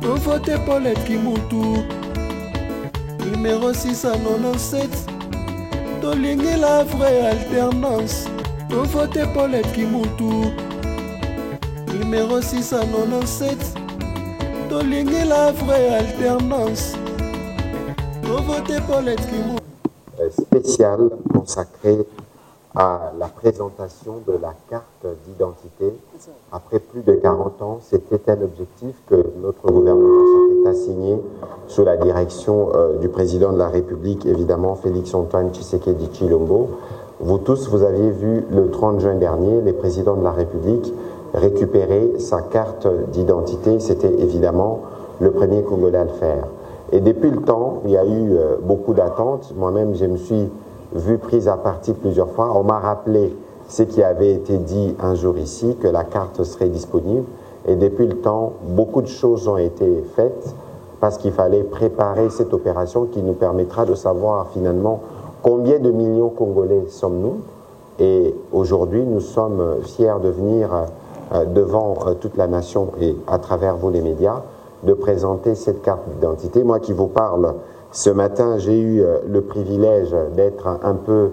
Voter Paulette Kimutu. Numéro 697. Tolingi la vraie alternance. Voter Paulette Kimutu. Numéro 697. Tolingi la vraie alternance. Voter Paulette Kimutu. Spécial consacré à la présentation de la carte d'identité. Après plus de 40 ans, c'était un objectif que notre gouvernement s'était assigné sous la direction du président de la République, évidemment, Félix-Antoine Tshisekedi Tshilombo. Vous tous, vous aviez vu le 30 juin dernier, le président de la République récupérer sa carte d'identité. C'était évidemment le premier Congolais à le faire. Et depuis le temps, il y a eu beaucoup d'attentes. Moi-même, je me suis vu prise à partie plusieurs fois. On m'a rappelé ce qui avait été dit un jour ici, que la carte serait disponible. Et depuis le temps, beaucoup de choses ont été faites parce qu'il fallait préparer cette opération qui nous permettra de savoir finalement combien de millions Congolais sommes-nous. Et aujourd'hui, nous sommes fiers de venir devant toute la nation et à travers vous les médias, de présenter cette carte d'identité. Moi qui vous parle, ce matin, j'ai eu le privilège d'être un peu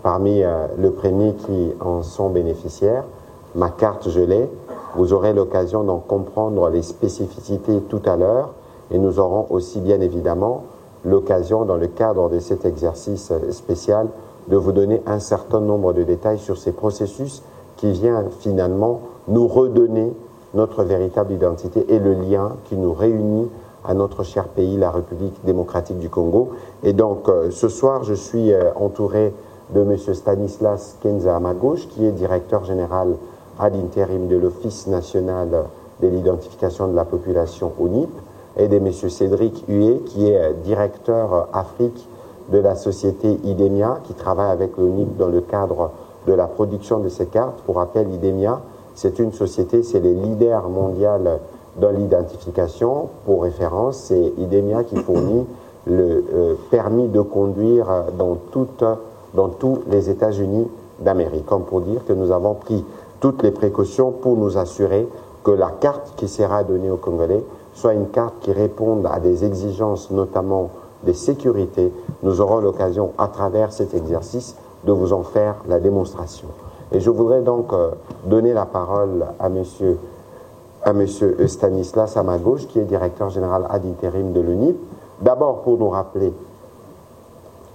parmi le premier qui en sont bénéficiaires. Ma carte, je l'ai. Vous aurez l'occasion d'en comprendre les spécificités tout à l'heure. Et nous aurons aussi, bien évidemment, l'occasion, dans le cadre de cet exercice spécial, de vous donner un certain nombre de détails sur ces processus qui vient finalement nous redonner notre véritable identité et le lien qui nous réunit à notre cher pays, la République démocratique du Congo. Et donc, ce soir, je suis entouré de M. Stanislas Kenza à ma gauche, qui est directeur général ad interim de l'Office national de l'identification de la population ONIP, et de M. Cédric Huet, qui est directeur Afrique de la société IDEMIA, qui travaille avec l'ONIP dans le cadre de la production de ces cartes. Pour rappel, IDEMIA, c'est une société, c'est les leaders mondiaux dans l'identification. Pour référence, c'est IDEMIA qui fournit le permis de conduire dans tous les États-Unis d'Amérique. Comme pour dire que nous avons pris toutes les précautions pour nous assurer que la carte qui sera donnée aux Congolais soit une carte qui réponde à des exigences, notamment de sécurité. Nous aurons l'occasion, à travers cet exercice, de vous en faire la démonstration. Et je voudrais donc donner la parole à monsieur Stanislas à ma gauche, qui est directeur général ad interim de l'UNIP. D'abord pour nous rappeler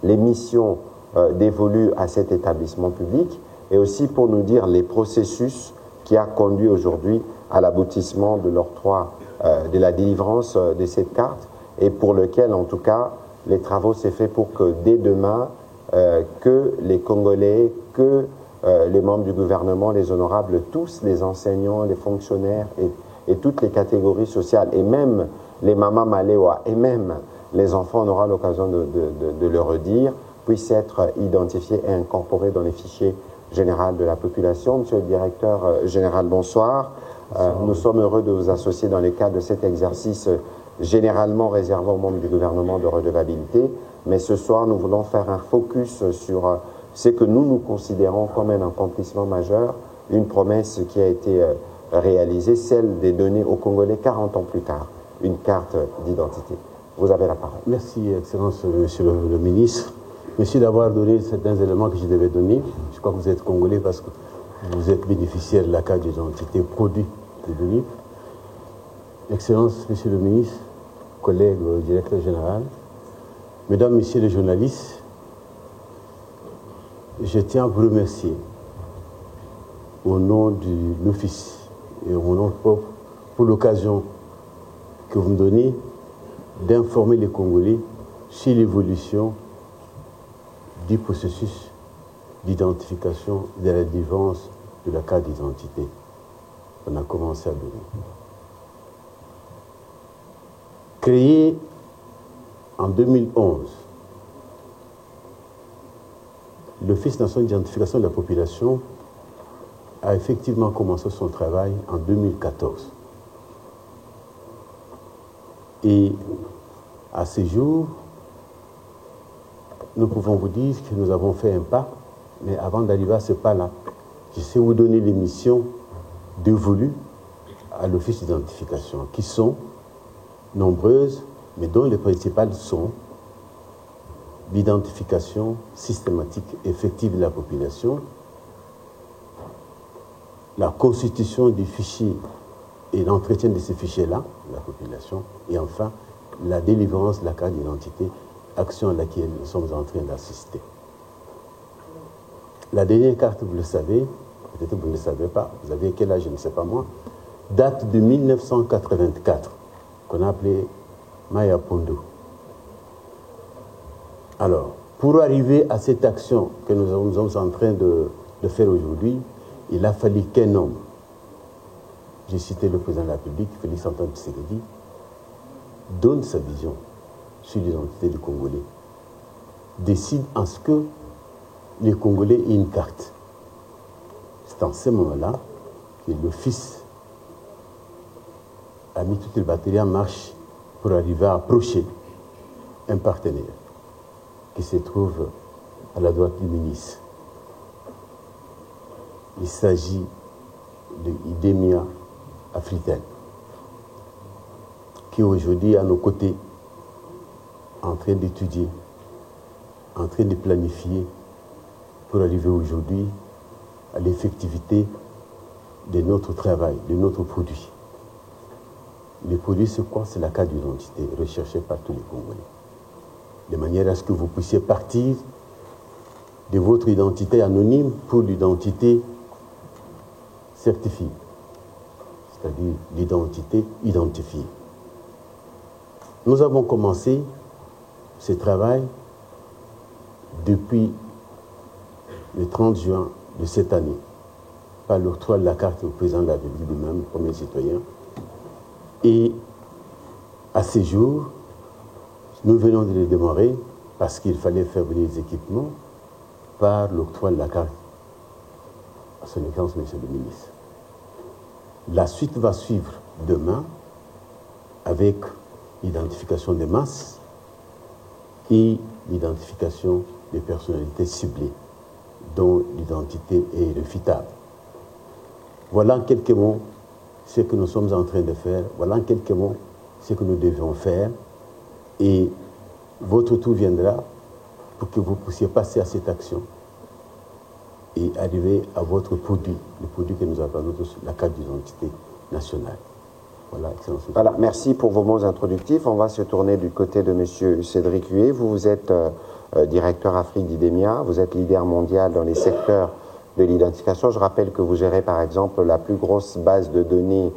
les missions dévolues à cet établissement public et aussi pour nous dire les processus qui a conduit aujourd'hui à l'aboutissement de l'octroi de la délivrance de cette carte et pour lequel, en tout cas, les travaux s'est fait pour que dès demain, que les Congolais, que les membres du gouvernement, les honorables, tous les enseignants, les fonctionnaires et toutes les catégories sociales, et même les mamans maléwa, et même les enfants, on aura l'occasion de le redire, puissent être identifiés et incorporés dans les fichiers généraux de la population. Monsieur le directeur général, bonsoir. Nous sommes heureux de vous associer dans le cadre de cet exercice généralement réservé aux membres du gouvernement de redevabilité, mais ce soir, nous voulons faire un focus sur ce que nous considérons comme un accomplissement majeur, une promesse qui a été réalisée, celle des données aux Congolais 40 ans plus tard, une carte d'identité. Vous avez la parole. Merci, Excellence, Monsieur le ministre. Merci d'avoir donné certains éléments que je devais donner. Je crois que vous êtes Congolais parce que vous êtes bénéficiaire de la carte d'identité produit de l'UNIP. Excellence, Monsieur le ministre, collègues, directeur général, Mesdames, Messieurs les journalistes, je tiens à vous remercier au nom de l'Office et au nom propre pour l'occasion que vous me donnez d'informer les Congolais sur l'évolution du processus d'identification de la délivrance de la carte d'identité. On a commencé à donner. Créé en 2011, l'Office national d'identification de la population a effectivement commencé son travail en 2014. Et à ce jour, nous pouvons vous dire que nous avons fait un pas, mais avant d'arriver à ce pas-là, je sais vous donner les missions dévolues à l'Office d'identification, qui sont nombreuses, mais dont les principales sont l'identification systématique et effective de la population, la constitution des fichiers et l'entretien de ces fichiers-là, la population, et enfin la délivrance de la carte d'identité, action à laquelle nous sommes en train d'assister. La dernière carte, vous le savez, peut-être que vous ne le savez pas, vous avez quel âge, je ne sais pas moi, date de 1984, qu'on a appelée Maya Pondo. Alors, pour arriver à cette action que nous sommes en train de faire aujourd'hui, il a fallu qu'un homme, j'ai cité le président de la République, Félix Antoine Tshisekedi, donne sa vision sur l'identité du Congolais, décide en ce que les Congolais aient une carte. C'est en ce moment-là que l'Office a mis toutes les batteries en marche pour arriver à approcher un partenaire qui se trouve à la droite du ministre. Il s'agit de Idemia Africaine, qui aujourd'hui est à nos côtés, en train d'étudier, en train de planifier pour arriver aujourd'hui à l'effectivité de notre travail, de notre produit. Le produit, c'est quoi? C'est la carte d'identité recherchée par tous les Congolais. De manière à ce que vous puissiez partir de votre identité anonyme pour l'identité certifiée, c'est-à-dire l'identité identifiée. Nous avons commencé ce travail depuis le 30 juin de cette année, par l'octroi de la carte au président de la République lui-même, le premier citoyen. Et à ces jours, nous venons de les démarrer parce qu'il fallait faire venir les équipements par l'octroi de la carte à son Excellence, Monsieur le ministre. La suite va suivre demain avec l'identification des masses et l'identification des personnalités ciblées, dont l'identité est irréfutable. Voilà en quelques mots ce que nous sommes en train de faire. Voilà en quelques mots ce que nous devons faire. Et votre tour viendra pour que vous puissiez passer à cette action et arriver à votre produit, le produit que nous appelons la carte d'identité nationale. Voilà, Excellence. Voilà, merci pour vos mots introductifs. On va se tourner du côté de M. Cédric Huet. Vous êtes directeur Afrique d'Idemia, vous êtes leader mondial dans les secteurs de l'identification. Je rappelle que vous gérez par exemple la plus grosse base de données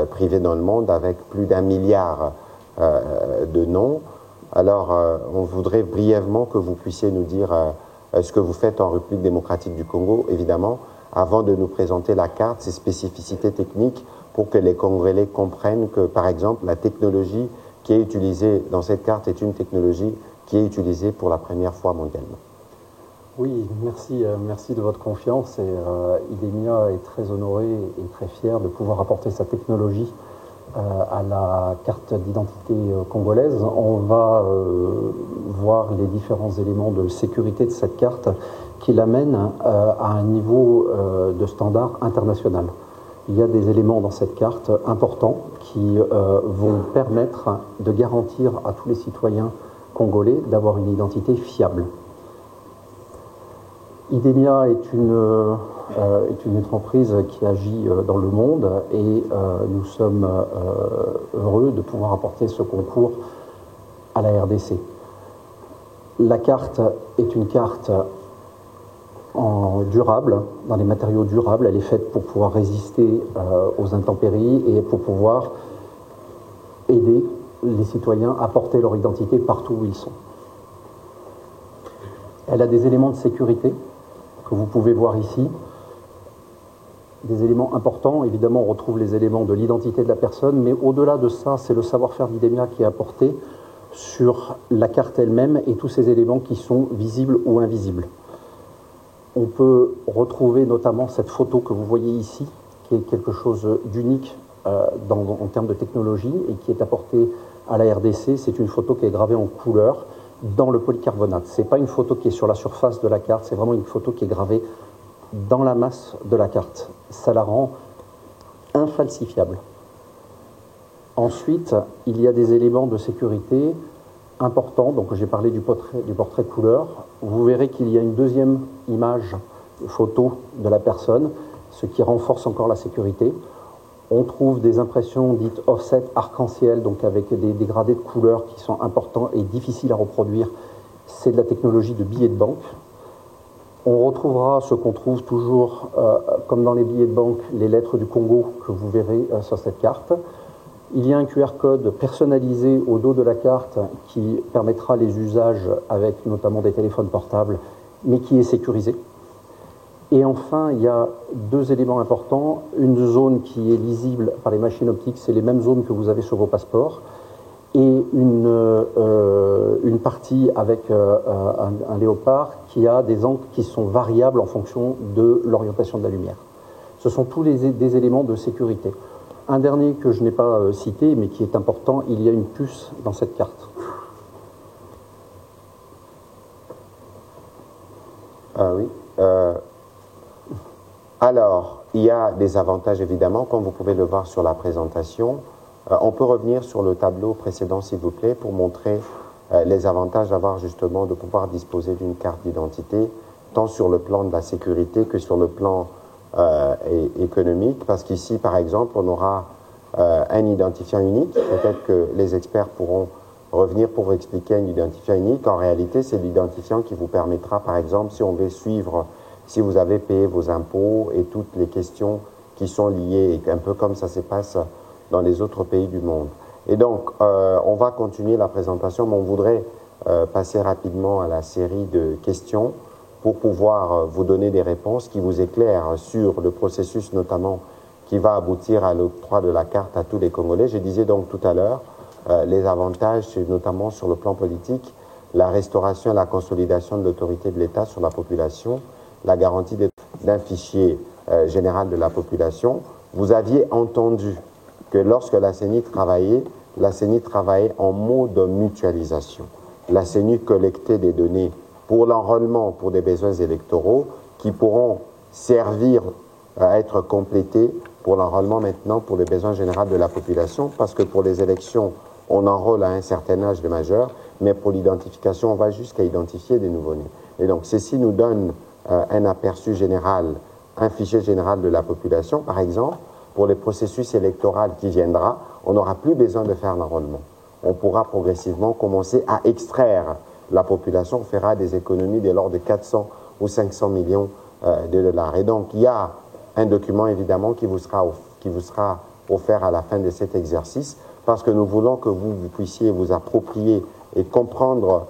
privée dans le monde avec plus d'1 milliard de noms. Alors, on voudrait brièvement que vous puissiez nous dire ce que vous faites en République démocratique du Congo, évidemment, avant de nous présenter la carte, ses spécificités techniques, pour que les Congolais comprennent que, par exemple, la technologie qui est utilisée dans cette carte est une technologie qui est utilisée pour la première fois mondialement. Oui, merci de votre confiance. Et Idemia est très honoré et très fier de pouvoir apporter sa technologie à la carte d'identité congolaise. On va voir les différents éléments de sécurité de cette carte qui l'amènent à un niveau de standard international. Il y a des éléments dans cette carte importants qui vont permettre de garantir à tous les citoyens congolais d'avoir une identité fiable. Idemia est une entreprise qui agit dans le monde et nous sommes heureux de pouvoir apporter ce concours à la RDC. La carte est une carte en durable, dans les matériaux durables. Elle est faite pour pouvoir résister aux intempéries et pour pouvoir aider les citoyens à porter leur identité partout où ils sont. Elle a des éléments de sécurité que vous pouvez voir ici. Des éléments importants, évidemment on retrouve les éléments de l'identité de la personne, mais au-delà de ça, c'est le savoir-faire d'Idemia qui est apporté sur la carte elle-même et tous ces éléments qui sont visibles ou invisibles. On peut retrouver notamment cette photo que vous voyez ici, qui est quelque chose d'unique en termes de technologie et qui est apportée à la RDC. C'est une photo qui est gravée en couleur dans le polycarbonate. Ce n'est pas une photo qui est sur la surface de la carte, c'est vraiment une photo qui est gravée dans la masse de la carte. Ça la rend infalsifiable. Ensuite, il y a des éléments de sécurité importants. Donc j'ai parlé du portrait couleur. Vous verrez qu'il y a une deuxième image photo de la personne, ce qui renforce encore la sécurité. On trouve des impressions dites offset arc-en-ciel, donc avec des dégradés de couleurs qui sont importants et difficiles à reproduire. C'est de la technologie de billets de banque. On retrouvera ce qu'on trouve toujours, comme dans les billets de banque, les lettres du Congo que vous verrez sur cette carte. Il y a un QR code personnalisé au dos de la carte qui permettra les usages avec notamment des téléphones portables, mais qui est sécurisé. Et enfin, il y a deux éléments importants. Une zone qui est lisible par les machines optiques, c'est les mêmes zones que vous avez sur vos passeports. Et une partie avec un léopard qui a des angles qui sont variables en fonction de l'orientation de la lumière. Ce sont tous des éléments de sécurité. Un dernier que je n'ai pas cité, mais qui est important, il y a une puce dans cette carte. Ah oui. Alors, il y a des avantages évidemment, comme vous pouvez le voir sur la présentation. On peut revenir sur le tableau précédent, s'il vous plaît, pour montrer les avantages d'avoir justement, de pouvoir disposer d'une carte d'identité, tant sur le plan de la sécurité que sur le plan économique, parce qu'ici, par exemple, on aura un identifiant unique. Peut-être que les experts pourront revenir pour expliquer un identifiant unique. En réalité, c'est l'identifiant qui vous permettra, par exemple, si on veut suivre, si vous avez payé vos impôts et toutes les questions qui sont liées, un peu comme ça se passe dans les autres pays du monde. Et donc, on va continuer la présentation, mais on voudrait passer rapidement à la série de questions pour pouvoir vous donner des réponses qui vous éclairent sur le processus notamment qui va aboutir à l'octroi de la carte à tous les Congolais. Je disais donc tout à l'heure, les avantages, c'est notamment sur le plan politique, la restauration et la consolidation de l'autorité de l'État sur la population, la garantie d'un fichier général de la population. Vous aviez entendu que lorsque la CENI travaillait en mode mutualisation. La CENI collectait des données pour l'enrôlement, pour des besoins électoraux, qui pourront servir à être complétés pour l'enrôlement maintenant pour les besoins généraux de la population, parce que pour les élections, on enrôle à un certain âge de majeur, mais pour l'identification, on va jusqu'à identifier des nouveau-nés. Et donc, ceci nous donne un aperçu général, un fichier général de la population. Par exemple, pour les processus électoraux qui viendra, on n'aura plus besoin de faire l'enrôlement. On pourra progressivement commencer à extraire la population, on fera des économies de l'ordre de 400 ou 500 millions de dollars. Et donc, il y a un document, évidemment, qui vous sera offert à la fin de cet exercice, parce que nous voulons que vous puissiez vous approprier et comprendre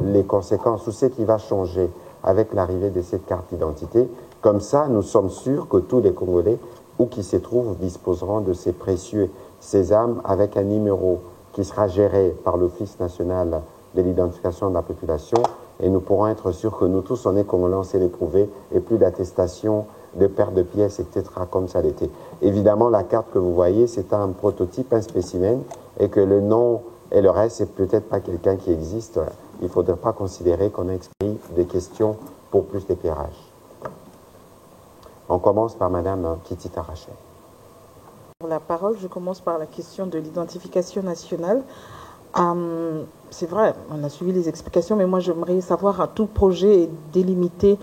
les conséquences ou ce qui va changer avec l'arrivée de cette carte d'identité. Comme ça, nous sommes sûrs que tous les Congolais, où qu'ils se trouvent, disposeront de ces précieux sésames avec un numéro qui sera géré par l'Office national de l'identification de la population, et nous pourrons être sûrs que nous tous, on est Congolais, on sait les prouver, et plus d'attestation, de perte de pièces, etc., comme ça l'était. Évidemment, la carte que vous voyez, c'est un prototype, un spécimen, et que le nom et le reste, c'est peut-être pas quelqu'un qui existe. Il ne faudrait pas considérer qu'on a exprimé des questions pour plus d'éclairage. On commence par Madame Kitita Rachel. Pour la parole, je commence par la question de l'identification nationale. C'est vrai, on a suivi les explications, mais moi j'aimerais savoir, tout projet est délimité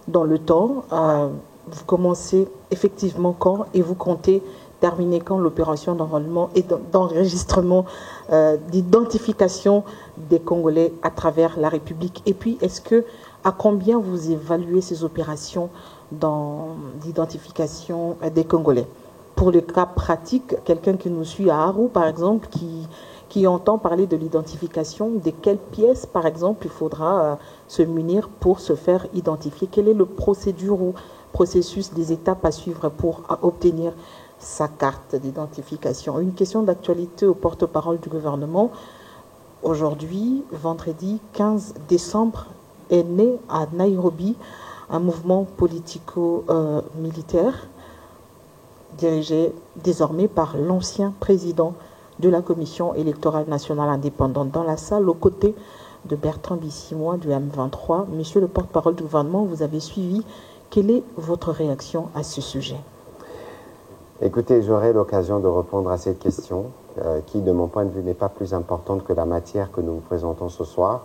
dans le temps. Vous commencez effectivement quand et vous comptez terminer quand l'opération d'enrôlement et d'enregistrement, d'identification des Congolais à travers la République? Et puis, à combien vous évaluez ces opérations d'identification des Congolais? Pour le cas pratique, quelqu'un qui nous suit à Aru, par exemple, qui entend parler de l'identification, de quelles pièces, par exemple, il faudra se munir pour se faire identifier? Quelle est le processus des étapes à suivre pour obtenir sa carte d'identification? Une question d'actualité au porte-parole du gouvernement. Aujourd'hui, vendredi 15 décembre, est né à Nairobi un mouvement politico-militaire dirigé désormais par l'ancien président de la Commission électorale nationale indépendante dans la salle, aux côtés de Bertrand Bisimwa du M23. Monsieur le porte-parole du gouvernement, vous avez suivi. Quelle est votre réaction à ce sujet? Écoutez, j'aurai l'occasion de répondre à cette question. qui, de mon point de vue, n'est pas plus importante que la matière que nous vous présentons ce soir.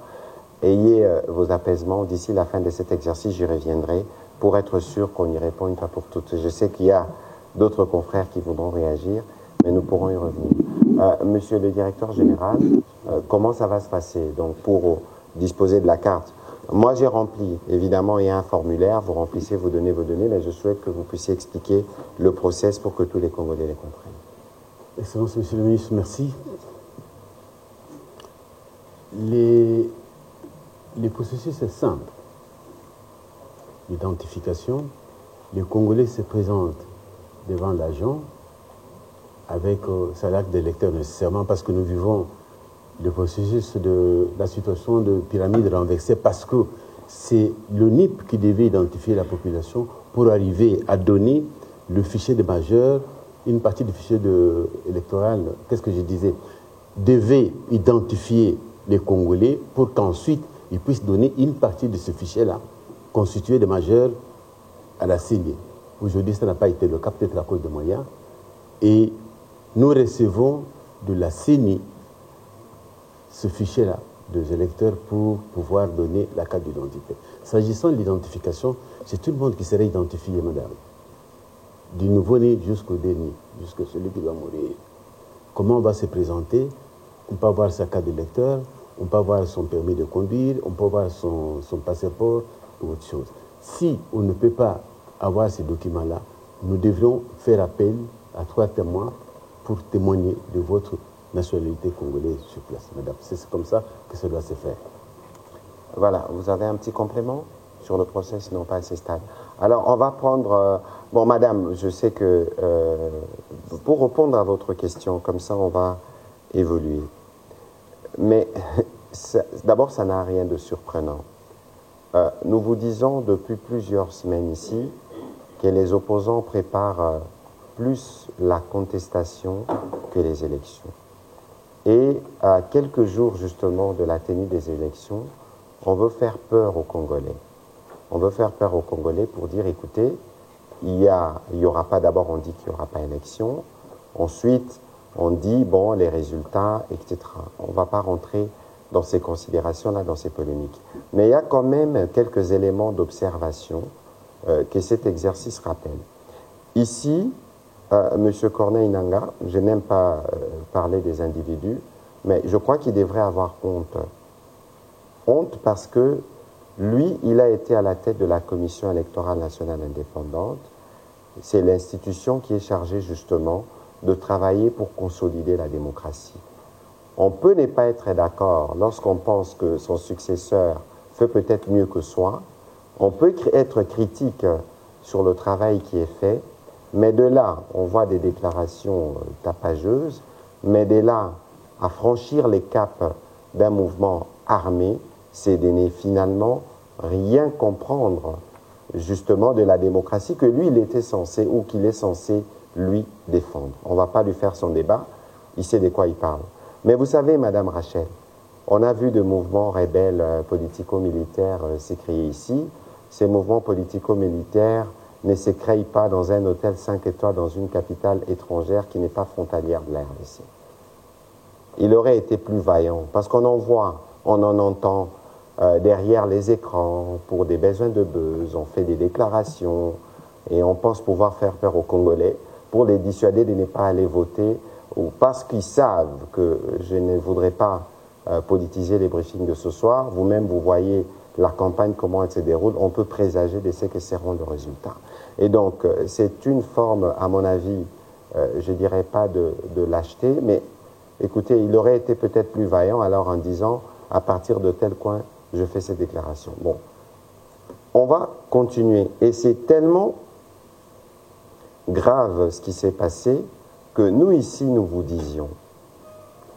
Ayez vos apaisements. D'ici la fin de cet exercice, j'y reviendrai pour être sûr qu'on y répond une fois pour toutes. Je sais qu'il y a d'autres confrères qui voudront réagir, mais nous pourrons y revenir. Monsieur le directeur général, comment ça va se passer donc, pour disposer de la carte? Moi, j'ai rempli, évidemment, il y a un formulaire, vous remplissez, vous donnez vos données, mais je souhaite que vous puissiez expliquer le process pour que tous les Congolais les comprennent. Excellence, Monsieur le ministre, merci. Les processus sont simples. L'identification, les Congolais se présentent devant l'agent avec sa carte d'électeur nécessairement parce que nous vivons le processus de la situation de pyramide renversée parce que c'est le NIP qui devait identifier la population pour arriver à donner le fichier de majeur, une partie du fichier électoral, qu'est-ce que je disais, devait identifier les Congolais pour qu'ensuite ils puissent donner une partie de ce fichier-là, constitué de majeurs à la CENI. Aujourd'hui, ça n'a pas été le cas, peut-être à cause de moyens. Et nous recevons de la CENI ce fichier-là des électeurs pour pouvoir donner la carte d'identité. S'agissant de l'identification, c'est tout le monde qui serait identifié, madame. Du nouveau-né jusqu'au dernier, jusqu'à celui qui va mourir. Comment on va se présenter? On peut avoir sa carte d'électeur, on peut avoir son permis de conduire, on peut avoir son passeport ou autre chose. Si on ne peut pas avoir ces documents-là, nous devrions faire appel à 3 témoins pour témoigner de votre nationalité congolaise sur place, madame. C'est comme ça que ça doit se faire. Voilà, vous avez un petit complément sur le procès, non pas à ce stade. Alors, on va prendre... bon, madame, je sais que... pour répondre à votre question, comme ça, on va évoluer. Mais d'abord, ça n'a rien de surprenant. Nous vous disons depuis plusieurs semaines ici que les opposants préparent plus la contestation que les élections. Et à quelques jours justement de la tenue des élections, on veut faire peur aux Congolais. On veut faire peur aux Congolais pour dire, écoutez, il y aura pas, d'abord on dit qu'il n'y aura pas élection, ensuite on dit, bon, les résultats, etc. On ne va pas rentrer dans ces considérations-là, dans ces polémiques. Mais il y a quand même quelques éléments d'observation que cet exercice rappelle. Ici, M. Corneille Nangaa, je n'aime pas parler des individus, mais je crois qu'il devrait avoir honte. Honte parce que lui, il a été à la tête de la Commission électorale nationale indépendante. C'est l'institution qui est chargée justement de travailler pour consolider la démocratie. On peut ne pas être d'accord lorsqu'on pense que son successeur fait peut-être mieux que soi. On peut être critique sur le travail qui est fait, mais de là, on voit des déclarations tapageuses, mais de là à franchir les caps d'un mouvement armé, c'est de ne finalement rien comprendre justement de la démocratie que lui, il était censé, ou qu'il est censé, lui, défendre. On ne va pas lui faire son débat, il sait de quoi il parle. Mais vous savez, Madame Rachel, on a vu de mouvements rebelles politico-militaires s'écrier ici. Ces mouvements politico-militaires ne se créent pas dans un hôtel 5 étoiles dans une capitale étrangère qui n'est pas frontalière de la RDC. Il aurait été plus vaillant, parce qu'on en voit, on en entend derrière les écrans, pour des besoins de buzz, on fait des déclarations, et on pense pouvoir faire peur aux Congolais pour les dissuader de ne pas aller voter, ou parce qu'ils savent que je ne voudrais pas politiser les briefings de ce soir. Vous-même, vous voyez la campagne, comment elle se déroule, on peut présager de ce que seront les résultats. Et donc, c'est une forme, à mon avis, je ne dirais pas de lâcheté, mais écoutez, il aurait été peut-être plus vaillant alors en disant, à partir de tel coin, je fais cette déclaration. Bon, on va continuer. Et c'est tellement grave ce qui s'est passé que nous, ici, nous vous disions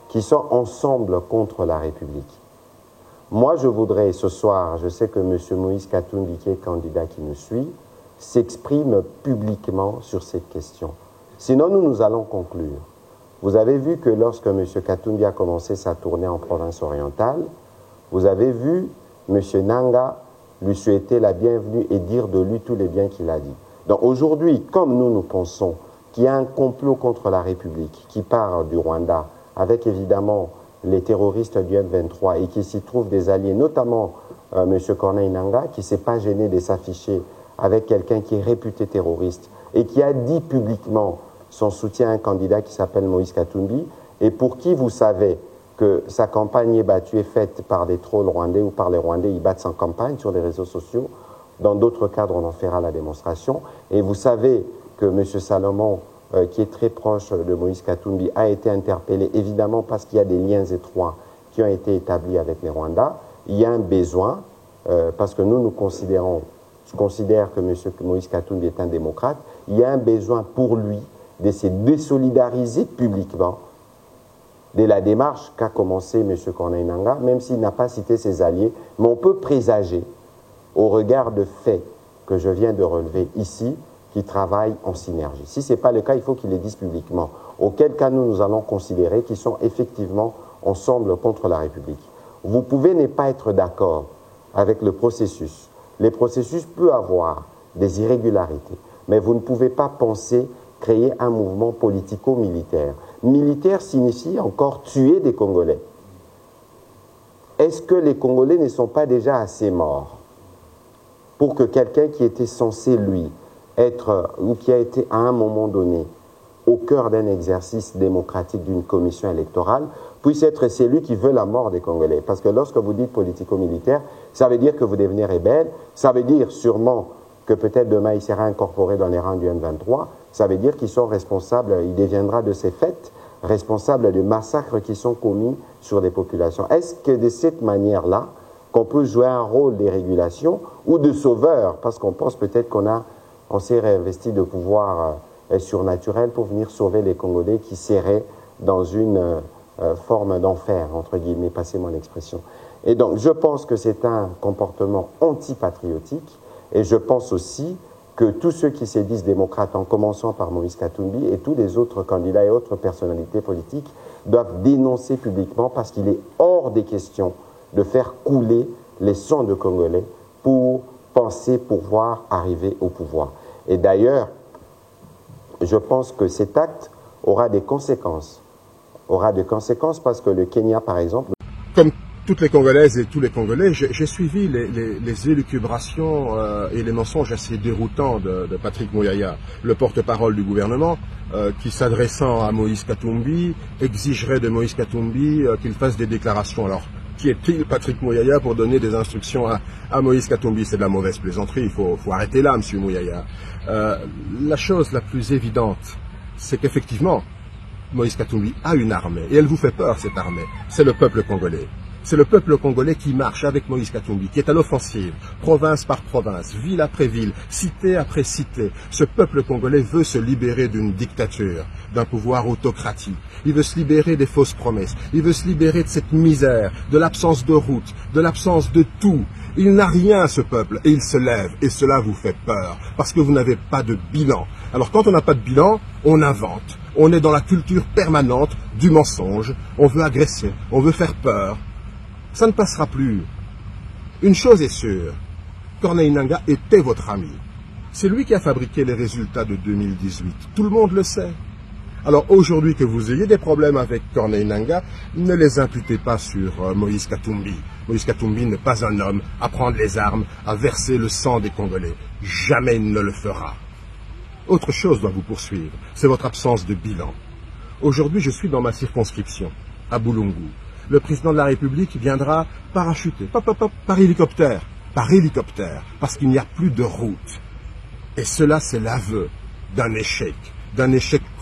qu'ils sont ensemble contre la République. Moi, je voudrais ce soir, je sais que M. Moïse Katumbi, qui est candidat qui nous suit, s'exprime publiquement sur cette question. Sinon, nous allons conclure. Vous avez vu que lorsque M. Katumbi a commencé sa tournée en province orientale, vous avez vu M. Nangaa lui souhaiter la bienvenue et dire de lui tous les biens qu'il a dit. Donc aujourd'hui, comme nous pensons qu'il y a un complot contre la République qui part du Rwanda, avec évidemment les terroristes du M23 et qui s'y trouvent des alliés, notamment M. Corneille Nangaa, qui ne s'est pas gêné de s'afficher avec quelqu'un qui est réputé terroriste et qui a dit publiquement son soutien à un candidat qui s'appelle Moïse Katumbi, et pour qui vous savez que sa campagne est battue est faite par des trolls rwandais ou par les Rwandais, ils battent sa campagne sur les réseaux sociaux. Dans d'autres cadres, on en fera la démonstration. Et vous savez que M. Salomon, qui est très proche de Moïse Katumbi, a été interpellé, évidemment parce qu'il y a des liens étroits qui ont été établis avec les Rwandais. Il y a un besoin, parce que nous je considère que M. Moïse Katumbi est un démocrate, il y a un besoin pour lui de se désolidariser publiquement de la démarche qu'a commencé M. Corneille Nangaa, même s'il n'a pas cité ses alliés, mais on peut présager, au regard de faits que je viens de relever ici, qui travaillent en synergie. Si ce n'est pas le cas, il faut qu'ils les disent publiquement. Auquel cas, nous allons considérer qu'ils sont effectivement ensemble contre la République. Vous pouvez ne pas être d'accord avec le processus. Le processus peut avoir des irrégularités, mais vous ne pouvez pas penser créer un mouvement politico-militaire. Militaire signifie encore tuer des Congolais. Est-ce que les Congolais ne sont pas déjà assez morts pour que quelqu'un qui était censé, lui, être, ou qui a été à un moment donné au cœur d'un exercice démocratique d'une commission électorale, puisse être celui qui veut la mort des Congolais? Parce que lorsque vous dites politico-militaire, ça veut dire que vous devenez rebelle, ça veut dire sûrement que peut-être demain il sera incorporé dans les rangs du M23, ça veut dire qu'ils sont responsables, il deviendra de ces faits responsable des massacres qui sont commis sur des populations. Est-ce que de cette manière-là, qu'on peut jouer un rôle de régulation ou de sauveur, parce qu'on pense peut-être qu'on s'est réinvesti de pouvoir surnaturel pour venir sauver les Congolais qui seraient dans une forme d'enfer, entre guillemets, passez mon expression. Et donc, je pense que c'est un comportement antipatriotique, et je pense aussi que tous ceux qui se disent démocrates, en commençant par Moïse Katumbi et tous les autres candidats et autres personnalités politiques, doivent dénoncer publiquement, parce qu'il est hors des questions de faire couler les sangs de Congolais pour penser pouvoir arriver au pouvoir. Et d'ailleurs, je pense que cet acte aura des conséquences. Aura des conséquences parce que le Kenya, par exemple... Comme toutes les Congolaises et tous les Congolais, j'ai suivi les élucubrations et les mensonges assez déroutants de Patrick Mouyaya, le porte-parole du gouvernement, qui, s'adressant à Moïse Katumbi, exigerait de Moïse Katumbi qu'il fasse des déclarations. Alors, qui est-il, Patrick Mouyaya, pour donner des instructions à Moïse Katumbi? C'est de la mauvaise plaisanterie, il faut arrêter là, monsieur Mouyaya. La chose la plus évidente, c'est qu'effectivement, Moïse Katumbi a une armée, et elle vous fait peur, cette armée. C'est le peuple congolais. C'est le peuple congolais qui marche avec Moïse Katumbi, qui est à l'offensive, province par province, ville après ville, cité après cité. Ce peuple congolais veut se libérer d'une dictature, d'un pouvoir autocratique. Il veut se libérer des fausses promesses. Il veut se libérer de cette misère, de l'absence de route, de l'absence de tout. Il n'a rien, ce peuple, et il se lève. Et cela vous fait peur, parce que vous n'avez pas de bilan. Alors quand on n'a pas de bilan, on invente. On est dans la culture permanente du mensonge. On veut agresser, on veut faire peur. Ça ne passera plus. Une chose est sûre, Corneille Nangaa était votre ami. C'est lui qui a fabriqué les résultats de 2018. Tout le monde le sait. Alors aujourd'hui que vous ayez des problèmes avec Corneille Nangaa, ne les imputez pas sur Moïse Katumbi. Moïse Katumbi n'est pas un homme à prendre les armes, à verser le sang des Congolais. Jamais il ne le fera. Autre chose doit vous poursuivre, c'est votre absence de bilan. Aujourd'hui, je suis dans ma circonscription, à Boulungu. Le président de la République viendra parachuter, par hélicoptère, parce qu'il n'y a plus de route. Et cela, c'est l'aveu d'un échec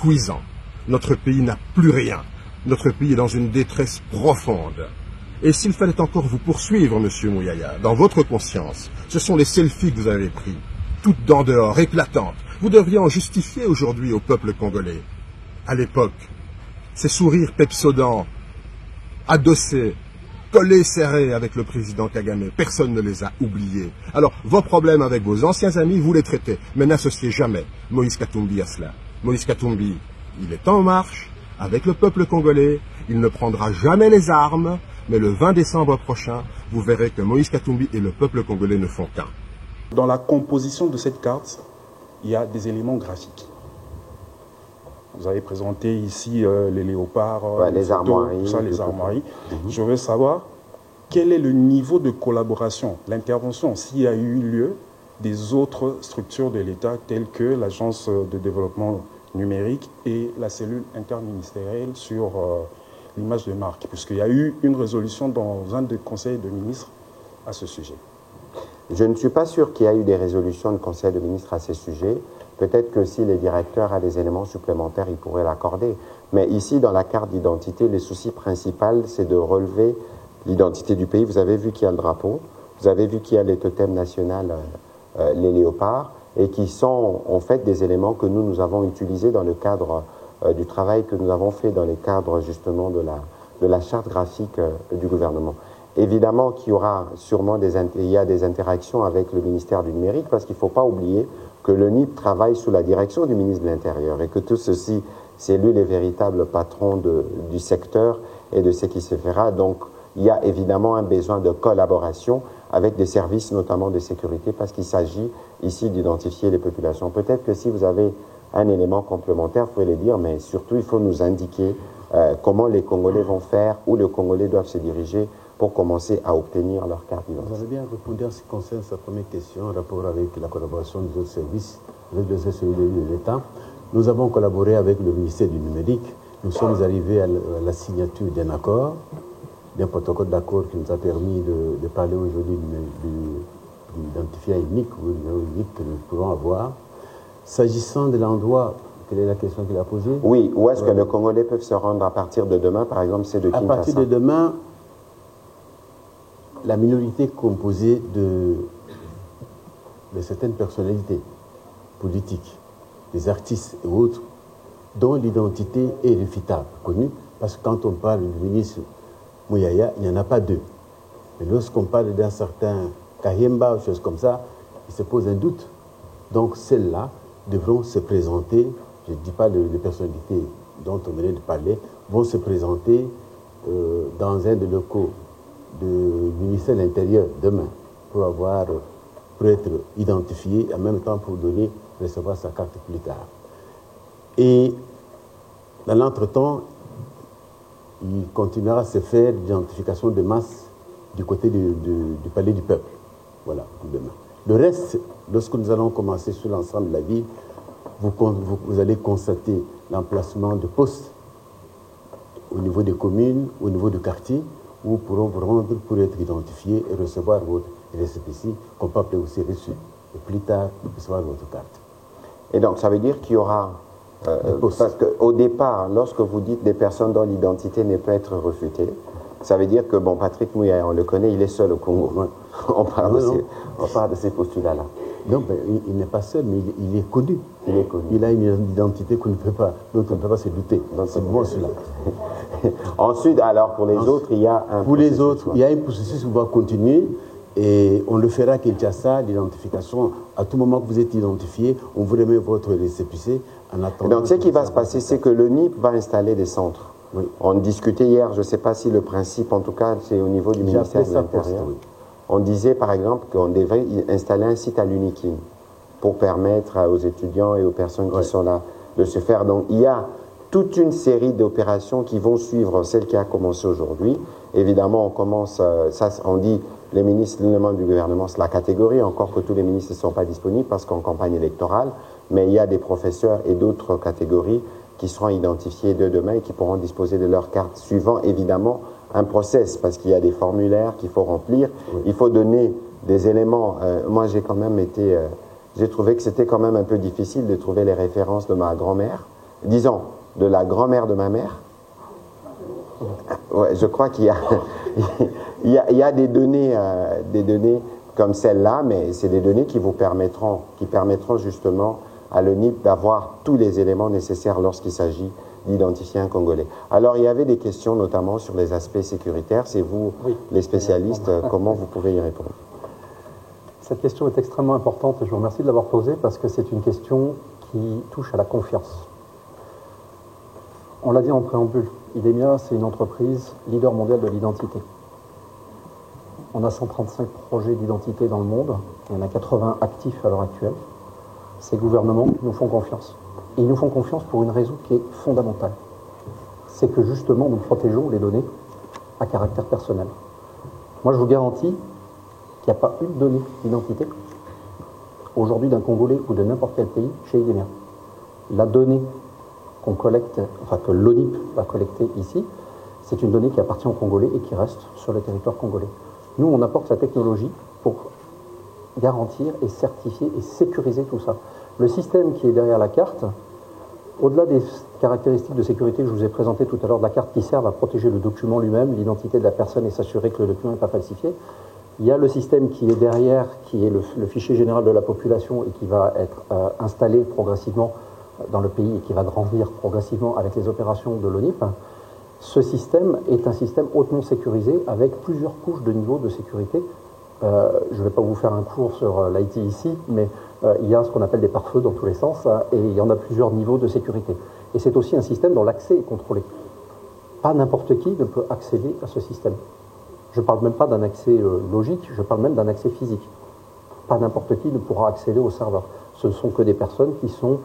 cuisant. Notre pays n'a plus rien. Notre pays est dans une détresse profonde. Et s'il fallait encore vous poursuivre, monsieur Mouyaya, dans votre conscience, ce sont les selfies que vous avez pris, toutes dents dehors, éclatantes. Vous devriez en justifier aujourd'hui au peuple congolais. À l'époque, ces sourires pepsodents, adossés, collés serrés avec le président Kagame, personne ne les a oubliés. Alors, vos problèmes avec vos anciens amis, vous les traitez, mais n'associez jamais Moïse Katumbi à cela. Moïse Katumbi, il est en marche avec le peuple congolais, il ne prendra jamais les armes, mais le 20 décembre prochain, vous verrez que Moïse Katumbi et le peuple congolais ne font qu'un. Dans la composition de cette carte, il y a des éléments graphiques. Vous avez présenté ici les léopards, les armoiries. Tout ça, les armoiries. Je veux savoir quel est le niveau de collaboration, l'intervention, s'il y a eu lieu des autres structures de l'État telles que l'Agence de développement numérique et la cellule interministérielle sur l'image de marque, puisqu'il y a eu une résolution dans un des conseils de ministres à ce sujet. Je ne suis pas sûr qu'il y a eu des résolutions de conseil de ministres à ces sujets. Peut-être que si les directeurs a des éléments supplémentaires, ils pourraient l'accorder. Mais ici, dans la carte d'identité, le souci principal, c'est de relever l'identité du pays. Vous avez vu qu'il y a le drapeau, vous avez vu qu'il y a les totems nationaux, les léopards, et qui sont en fait des éléments que nous avons utilisés dans le cadre du travail que nous avons fait dans les cadres justement de la charte graphique du gouvernement. Évidemment qu'il y aura sûrement des interactions avec le ministère du numérique, parce qu'il ne faut pas oublier que le NIP travaille sous la direction du ministre de l'Intérieur et que tout ceci, c'est lui le véritable patron du secteur et de ce qui se fera. Donc, il y a évidemment un besoin de collaboration avec des services, notamment de sécurité, parce qu'il s'agit ici d'identifier les populations. Peut-être que si vous avez un élément complémentaire, vous pouvez le dire, mais surtout, il faut nous indiquer comment les Congolais vont faire, où les Congolais doivent se diriger pour commencer à obtenir leur carte d'identité. Vous avez bien répondu en ce qui concerne sa première question en rapport avec la collaboration des autres services, avec les services de l'État. Nous avons collaboré avec le ministère du numérique. Nous sommes arrivés à la signature d'un accord, d'un protocole d'accord qui nous a permis de parler aujourd'hui du identifiant unique ou numéro unique que nous pourrons avoir. S'agissant de l'endroit, quelle est la question qu'il a posée? Oui, où est-ce que les Congolais peuvent se rendre à partir de demain, par exemple, c'est de Kinshasa? À partir de demain, la minorité composée de certaines personnalités politiques, des artistes et autres, dont l'identité est réfutable, connue, parce que quand on parle du ministre Mouyaya, il n'y en a pas deux. Mais lorsqu'on parle d'un certain Kahemba ou choses comme ça, il se pose un doute. Donc celles-là devront se présenter, je ne dis pas les personnalités dont on venait de parler, vont se présenter dans un des locaux du ministère de l'Intérieur demain pour être identifié, en même temps pour recevoir sa carte plus tard. Et dans l'entretemps, il continuera à se faire l'identification de masse du côté du palais du peuple. Voilà, pour demain. Le reste, lorsque nous allons commencer sur l'ensemble de la ville, vous allez constater l'emplacement de postes au niveau des communes, au niveau du quartier, où vous pourrez vous rendre pour être identifié et recevoir votre récépissé, qu'on peut appeler aussi reçu. Et plus tard, recevoir votre carte. Et donc, ça veut dire qu'il y aura... parce qu'au départ, lorsque vous dites des personnes dont l'identité ne peut être refutée, ça veut dire que, bon, Patrick Mouyaya, on le connaît, il est seul au Congo. Ouais. On parle de ces postulats-là. Non, ben, il n'est pas seul, mais il est connu. Il est connu. Il a une identité dont on ne peut pas se douter. C'est bon, celui-là. Ensuite, alors, pour les autres, il y a un... Pour les autres, il y a un processus qui va continuer et on le fera à Kinshasa, l'identification. À tout moment que vous êtes identifié, on vous remet votre récépissé en attendant... Donc, ce qui va se passer, c'est que le NIP va installer des centres. Oui. On discutait hier, je ne sais pas si le principe, en tout cas, c'est au niveau du ministère de l'Intérieur. Oui. On disait, par exemple, qu'on devait installer un site à l'Unikin pour permettre aux étudiants et aux personnes qui sont là de se faire. Donc, il y a toute une série d'opérations qui vont suivre celle qui a commencé aujourd'hui. Évidemment, on commence, on dit, les ministres, les membres du gouvernement, c'est la catégorie, encore que tous les ministres ne sont pas disponibles parce qu'en campagne électorale, mais il y a des professeurs et d'autres catégories qui seront identifiés de demain et qui pourront disposer de leur carte, suivant évidemment un process, parce qu'il y a des formulaires qu'il faut remplir, il faut donner des éléments. Moi, j'ai quand même été... j'ai trouvé que c'était quand même un peu difficile de trouver les références de ma grand-mère, disons, de la grand-mère de ma mère. Ouais, je crois qu'il y a, il y a des données comme celle-là, mais c'est des données qui permettront justement à l'ONIP d'avoir tous les éléments nécessaires lorsqu'il s'agit d'identifier un Congolais. Alors, il y avait des questions notamment sur les aspects sécuritaires. C'est vous, les spécialistes, comment vous pouvez y répondre? Cette question est extrêmement importante et je vous remercie de l'avoir posée parce que c'est une question qui touche à la confiance. On l'a dit en préambule, IDEMIA, c'est une entreprise leader mondial de l'identité. On a 135 projets d'identité dans le monde, il y en a 80 actifs à l'heure actuelle. Ces gouvernements nous font confiance. Et ils nous font confiance pour une raison qui est fondamentale. C'est que justement, nous protégeons les données à caractère personnel. Moi, je vous garantis qu'il n'y a pas une donnée d'identité aujourd'hui d'un Congolais ou de n'importe quel pays chez IDEMIA. La donnée qu'on collecte, enfin que l'ONIP va collecter ici, c'est une donnée qui appartient aux Congolais et qui reste sur le territoire congolais. Nous, on apporte la technologie pour garantir et certifier et sécuriser tout ça. Le système qui est derrière la carte, au-delà des caractéristiques de sécurité que je vous ai présentées tout à l'heure de la carte qui servent à protéger le document lui-même, l'identité de la personne et s'assurer que le document n'est pas falsifié, il y a le système qui est derrière, qui est le fichier général de la population et qui va être installé progressivement dans le pays et qui va grandir progressivement avec les opérations de l'ONIP. Ce système est un système hautement sécurisé avec plusieurs couches de niveau de sécurité. Je ne vais pas vous faire un cours sur l'IT ici, mais il y a ce qu'on appelle des pare-feux dans tous les sens et il y en a plusieurs niveaux de sécurité. Et c'est aussi un système dont l'accès est contrôlé. Pas n'importe qui ne peut accéder à ce système. Je ne parle même pas d'un accès logique, je parle même d'un accès physique. Pas n'importe qui ne pourra accéder au serveur. Ce ne sont que des personnes qui sont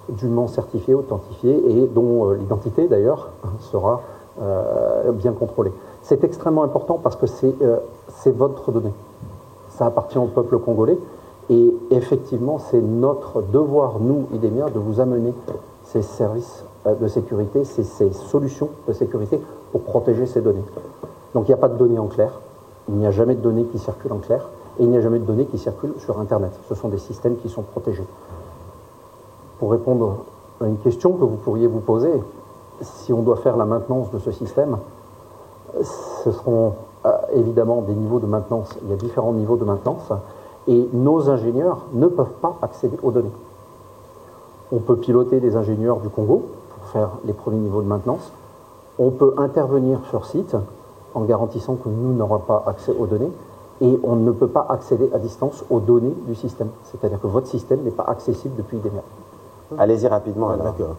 dûment certifiées, authentifiées et dont l'identité d'ailleurs sera bien contrôlée. C'est extrêmement important parce que c'est votre donnée. Ça appartient au peuple congolais et effectivement c'est notre devoir, nous, IDEMIA, de vous amener ces services de sécurité, ces solutions de sécurité pour protéger ces données. Donc il n'y a pas de données en clair, il n'y a jamais de données qui circulent en clair et il n'y a jamais de données qui circulent sur Internet. Ce sont des systèmes qui sont protégés. Pour répondre à une question que vous pourriez vous poser, si on doit faire la maintenance de ce système, ce seront évidemment des niveaux de maintenance. Il y a différents niveaux de maintenance et nos ingénieurs ne peuvent pas accéder aux données. On peut piloter des ingénieurs du Congo pour faire les premiers niveaux de maintenance. On peut intervenir sur site en garantissant que nous n'aurons pas accès aux données et on ne peut pas accéder à distance aux données du système. C'est-à-dire que votre système n'est pas accessible depuis IDEMIA. Allez-y rapidement. D'accord.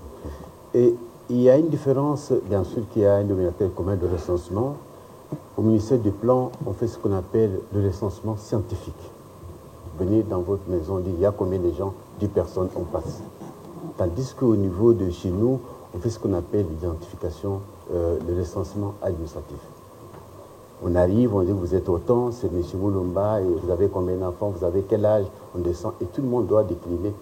Et il y a une différence, bien sûr, qu'il y a un dénominateur commun de recensement. Au ministère du Plan, on fait ce qu'on appelle le recensement scientifique. Venez dans votre maison, on dit il y a combien de gens, 10 personnes, on passe. Tandis qu'au niveau de chez nous, on fait ce qu'on appelle l'identification, le recensement administratif. On arrive, on dit vous êtes autant, c'est M. Moulumba, et vous avez combien d'enfants, vous avez quel âge, on descend, et tout le monde doit décliner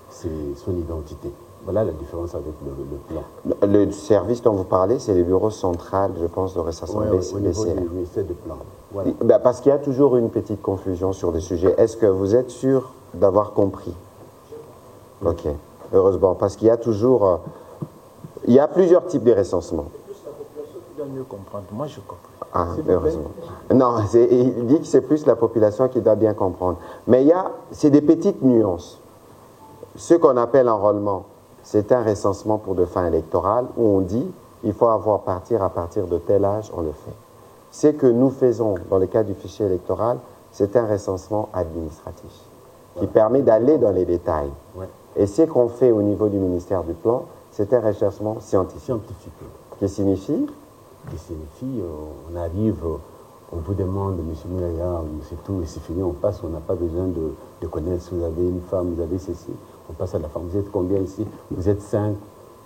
son identité. Voilà la différence avec le plan. Le service dont vous parlez, c'est le bureau central, je pense, de recensement au niveau du ministère du Plan. Voilà. Ben, parce qu'il y a toujours une petite confusion sur le sujet. Est-ce que vous êtes sûr d'avoir compris? Ok, heureusement, parce qu'il y a toujours... il y a plusieurs types de recensement. C'est plus la population qui doit mieux comprendre. Moi, je comprends. Ah, heureusement. Non, il dit que c'est plus la population qui doit bien comprendre. Mais c'est des petites nuances. Ce qu'on appelle enrôlement, c'est un recensement pour de fin électorale où on dit il faut partir à partir de tel âge, on le fait. Ce que nous faisons dans le cas du fichier électoral, c'est un recensement administratif qui permet d'aller dans les détails. Ouais. Et ce qu'on fait au niveau du ministère du Plan, c'est un recensement scientifique. Qui signifie on arrive, on vous demande, M. Moulaya, c'est tout, et c'est fini, on passe, on n'a pas besoin de connaître si vous avez une femme, vous avez ceci, on passe à la femme. Vous êtes combien ici? Vous êtes 5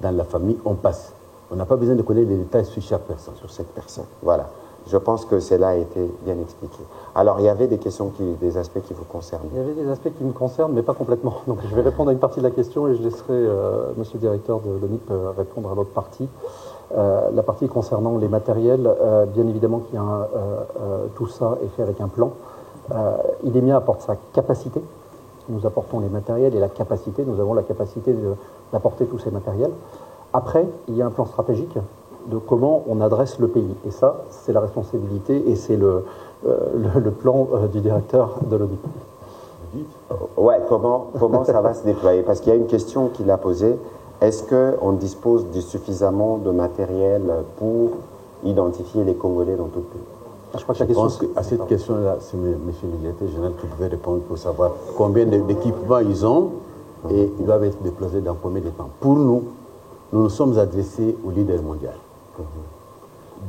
dans la famille, on passe. On n'a pas besoin de connaître les détails sur chaque personne. Sur cette personne, voilà. Je pense que cela a été bien expliqué. Alors, il y avait des questions, des aspects qui vous concernent. Il y avait des aspects qui me concernent, mais pas complètement. Donc, je vais répondre à une partie de la question et je laisserai Monsieur le directeur de l'ONIP répondre à l'autre partie. La partie concernant les matériels, bien évidemment qu'il y a tout ça est fait avec un plan. IDEMIA apporte sa capacité. Nous apportons les matériels et la capacité. Nous avons la capacité d'apporter tous ces matériels. Après, il y a un plan stratégique de comment on adresse le pays. Et ça, c'est la responsabilité et c'est le plan du directeur de l'ONIP. Ouais, comment ça va se déployer? Parce qu'il y a une question qu'il a posée. Est-ce qu'on dispose de suffisamment de matériel pour identifier les Congolais dans tout le pays? Je pense qu'à cette question-là, c'est M. le directeur général qui devait répondre pour savoir combien d'équipements ils ont et ils doivent être déployés dans combien de temps. Pour nous, nous nous sommes adressés au leader mondial.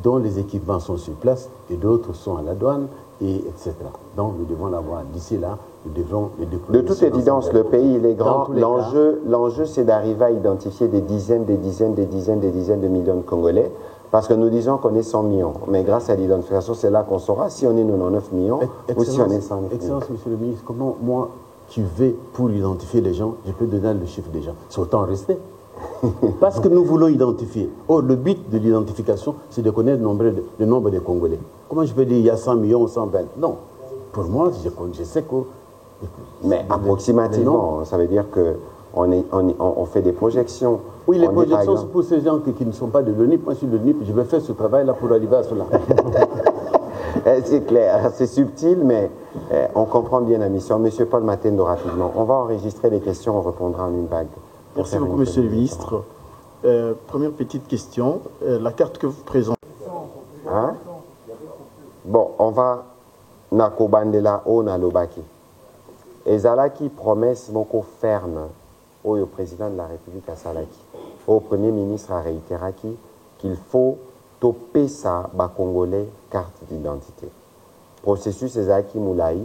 dont les équipements sont sur place et d'autres sont à la douane, et etc. Donc nous devons l'avoir. D'ici là, nous devons les déployer. De toute évidence, le pays il est grand. L'enjeu, c'est d'arriver à identifier des dizaines de millions de Congolais. Parce que nous disons qu'on est 100 millions. Mais grâce à l'identification, c'est là qu'on saura si on est 99 millions ou si on est 100 millions. Excellence, monsieur le ministre, comment moi, qui vais pour identifier les gens, je peux donner le chiffre des gens? C'est autant rester. Parce que nous voulons identifier. Or, le but de l'identification, c'est de connaître le nombre de Congolais. Comment je peux dire il y a 100 millions ou 120? Non. Pour moi, je sais que... Mais approximativement, ça veut dire qu'on fait des projections. Oui, les projections, c'est pour ces gens qui ne sont pas de l'ONIP. Moi, je suis de l'ONIP, je vais faire ce travail-là pour arriver à cela. C'est clair, c'est subtil, mais on comprend bien la mission. Monsieur Paul Matendo, rapidement. On va enregistrer les questions, on répondra en une vague. Merci beaucoup, monsieur le ministre. Première petite question. La carte que vous présentez. Hein? Bon, on va nakobandela o nalobaki. Ezalaki promesse moko ferme au président de la République à Salaki, au Premier ministre à réitéraki qu'il faut toper ça ba Congolais carte d'identité. Processus ezalaki moulaï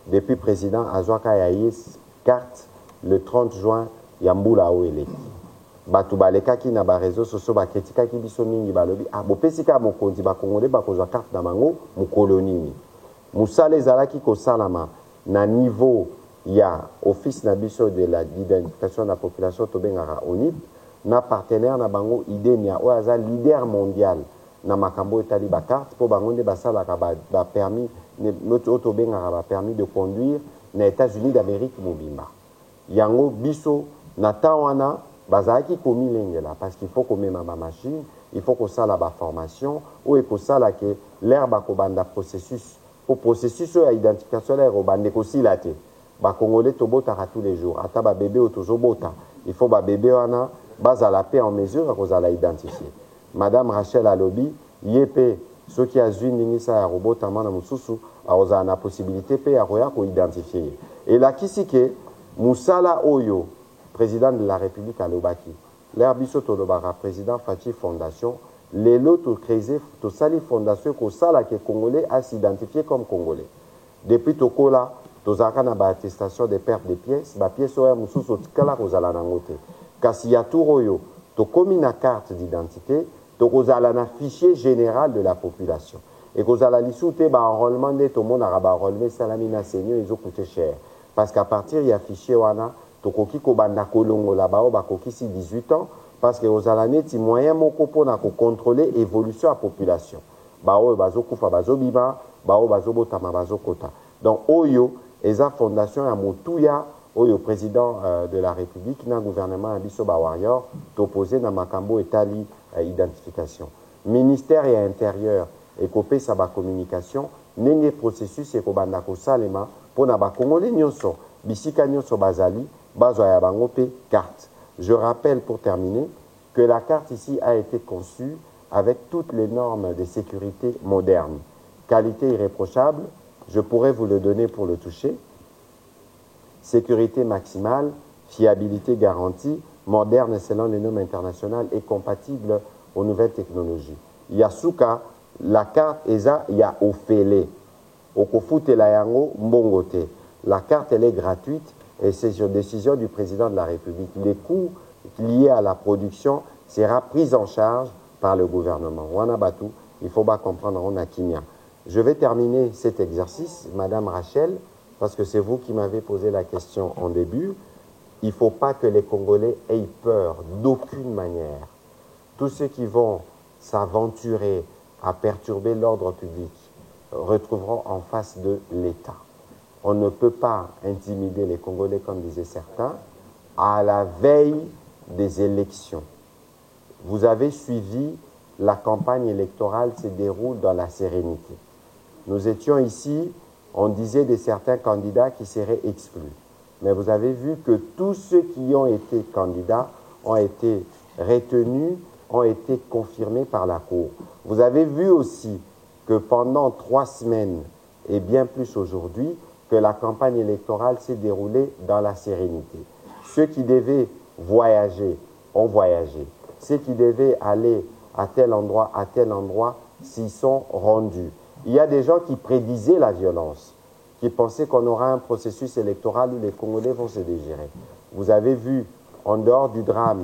depuis président Azwaka yaye carte le 30 juin yambula o eleki. Batu balekaki na ba réseaux sociaux ba kritikaki biso mingi balobi bopesika mokonzi ba Congolais ba kozwa carte na bango mukoloni. Musala ezalaki ko salama na niveau il y a office nabiso de l'identification de la population tobengara ONIP na partenaire na bango idenia o aza leader mondial na makambo etali ba carte po bango nde basala ka ba permis notre tobengara ba permis de conduire na États-Unis d'Amérique mobimba yango biso na tawana bazaki komi lengela parce qu'il faut qu'on mette ma machine, il faut qu'on sala ba formation ou et qu'on sala que l'herbe ko banda processus pour processus à identification l'air au bande ko silate. Ba Congolais tobota tous les jours. Ata ba bébé au tozobota. Il faut ba bébé wana baza la paix en mesure à la identifier. Madame Rachel Alobi, yépe ceux qui a vu ningisa ya robota mana mususu a na possibilité pe ya roya ko identifier. Et là kisike Musala Oyo, président de la République à Lobaki, l'herbiso tolobara président Fachi Fondation, les lots créés to sali fondation ko sala que Congolais a s'identifier comme Congolais. Depuis tokola tozaka na ba attestation de perte de pièces, ba pièces oya mususu tikala kozala nangote. Kasi ya turoyo to komi na carte d'identité, to kozala na fichier général de la population. Et kozala lisute ba enrôlement de to monde araba enrôlement salamina seigneur ils ont coûté cher parce qu'à partir il y a fichier wana to koki ko banda kolongo la ba koki si 18 ans parce que kozala neti moyen moko pona ko contrôler évolution à population. Ba o bazo kufa bazo biba, ba o bazo botama bazo kota. Donc oyo eza fondation ya motuya oyo président de la République na gouvernement ya biso ba warrior t'opposé na makambo etali identification. Ministère et intérieur et copé sa ba communication nenge processus e ko banda ko salema pona ba Congolais nyonso bisika nyonso bazali bazwa ya bango pe carte. Je rappelle pour terminer que la carte ici a été conçue avec toutes les normes de sécurité modernes. Qualité irréprochable, je pourrais vous le donner pour le toucher. Sécurité maximale, fiabilité garantie, moderne selon les normes internationales et compatible aux nouvelles technologies. Yasuka, la carte ESA, il y a Ofele. Okofute la yango mbongote. La carte, elle est gratuite et c'est sur décision du président de la République. Les coûts liés à la production sera pris en charge par le gouvernement. Wanabatu, il faut pas comprendre, on a Kimia. Je vais terminer cet exercice, Madame Rachel, parce que c'est vous qui m'avez posé la question en début. Il ne faut pas que les Congolais aient peur d'aucune manière. Tous ceux qui vont s'aventurer à perturber l'ordre public retrouveront en face de l'État. On ne peut pas intimider les Congolais, comme disaient certains, à la veille des élections. Vous avez suivi, la campagne électorale se déroule dans la sérénité. Nous étions ici, on disait de certains candidats qui seraient exclus. Mais vous avez vu que tous ceux qui ont été candidats ont été retenus, ont été confirmés par la Cour. Vous avez vu aussi que pendant 3 semaines, et bien plus aujourd'hui, que la campagne électorale s'est déroulée dans la sérénité. Ceux qui devaient voyager ont voyagé. Ceux qui devaient aller à tel endroit s'y sont rendus. Il y a des gens qui prédisaient la violence, qui pensaient qu'on aura un processus électoral où les Congolais vont se dégirer. Vous avez vu, en dehors du drame,